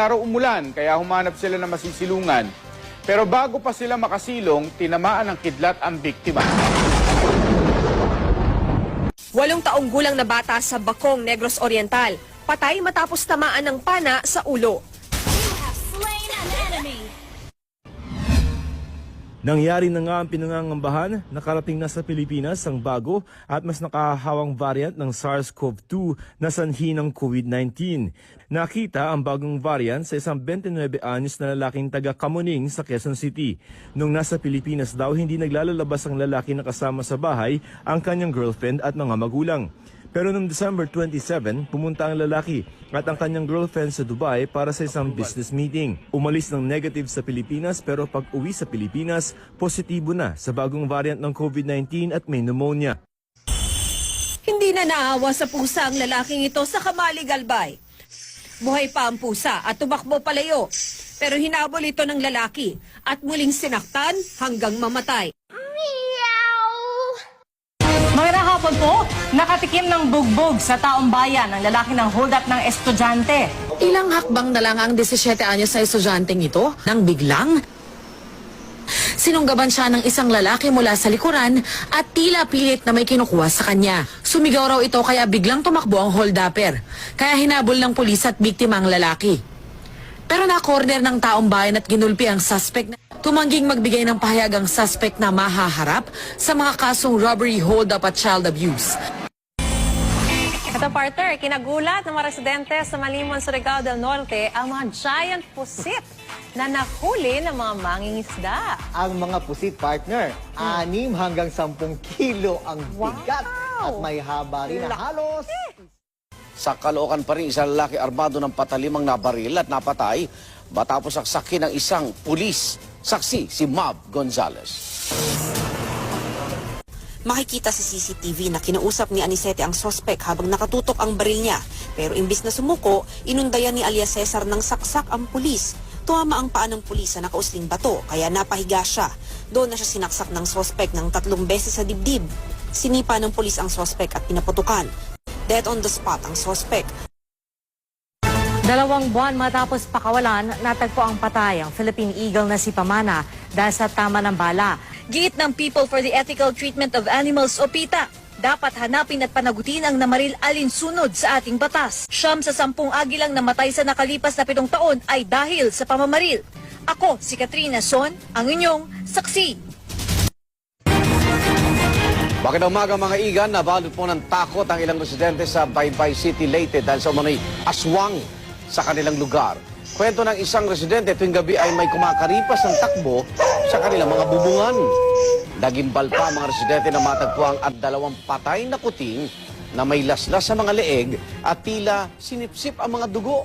Araw umulan, kaya humanap sila ng masisilungan. Pero bago pa sila makasilong, tinamaan ng kidlat ang biktima. 8 taong gulang na bata sa Bacong, Negros Oriental. Patay matapos tamaan ng pana sa ulo. Nangyari na nga ang pinangangambahan, nakarating na sa Pilipinas ang bago at mas nakahawang variant ng SARS-CoV-2 na sanhi ng COVID-19. Nakita ang bagong variant sa isang 29 anyos na lalaking taga Kamuning sa Quezon City. Nung nasa Pilipinas daw, hindi naglalabas ang lalaki na kasama sa bahay ang kanyang girlfriend at mga magulang. Pero noong December 27, pumunta ang lalaki at ang kanyang girlfriend sa Dubai para sa isang business meeting. Umalis ng negative sa Pilipinas pero pag uwi sa Pilipinas, positibo na sa bagong variant ng COVID-19 at may pneumonia. Hindi na naawa sa pusa ang lalaking ito sa Kamali, Galbay. Buhay pa ang pusa at tumakbo palayo. Pero hinabol ito ng lalaki at muling sinaktan hanggang mamatay. Magandang hapon po, nakatikim ng bugbog sa taong bayan ang lalaki ng hold-up ng estudyante. Ilang hakbang na lang ang 17 anyos na estudyanteng ito nang biglang sinunggaban siya ng isang lalaki mula sa likuran at tila pilit na may kinukuha sa kanya. Sumigaw raw ito kaya biglang tumakbo ang hold-upper. Kaya hinabol ng pulis at biktima ang lalaki. Pero na-corner ng taong bayan at ginulpi ang suspect. Tumangging magbigay ng pahayag ang suspect na mahaharap sa mga kasong robbery, hold-up at child abuse. Ito partner, kinagulat ng mga residente sa Malimon, Surigao del Norte ang mga giant pusit na nahuli ng mga mangingisda. Ang mga pusit, partner, 6 hanggang 10 kilo ang bigat at may haba rin na halos. Sa Caloocan pa rin, isang lalaki armado ng patalimang nabaril at napatay matapos saksakin ng isang pulis. Saksi si Mab Gonzalez. Makikita sa CCTV na kinausap ni Anisete ang sospek habang nakatutok ang baril niya. Pero imbis na sumuko, inundayan ni alias Cesar ng saksak ang pulis. Tumama ang paa ng pulis sa nakausling bato kaya napahiga siya. Doon na siya sinaksak ng sospek ng 3 beses sa dibdib. Sinipa ng pulis ang sospek at pinaputukan. Dead on the spot ang sospek. 2 buwan matapos pakawalan, natagpo ang patay ang Philippine Eagle na si Pamana dahil sa tama ng bala. Giit ng People for the Ethical Treatment of Animals o PETA, dapat hanapin at panagutin ang namaril alinsunod sa ating batas. 9 sa 10 agilang namatay sa nakalipas na 7 taon ay dahil sa pamamaril. Ako, si Katrina Son, ang inyong saksi. Bakit umaga mga igan, nabalot po ng takot ang ilang residente sa Baybay City, Leyte dahil sa umano'y aswang sa kanilang lugar. Kwento ng isang residente, tuwing gabi ay may kumakaripas ng takbo sa kanilang mga bubungan. Nagimbal pa mga residente na matagpuan at 2 patay na kuting na may laslas sa mga leeg at tila sinipsip ang mga dugo.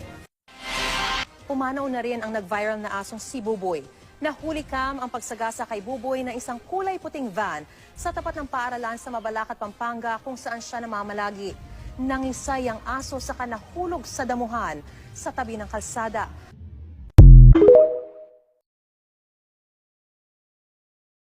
Umanaw na rin ang nag-viral na asong si Buboy. Nahuli kam ang pagsagasa kay Buboy ng isang kulay puting van sa tapat ng paaralan sa Mabalacat, Pampanga kung saan siya namamalagi. Nangisay ang aso sa kanahulog sa damuhan sa tabi ng kalsada.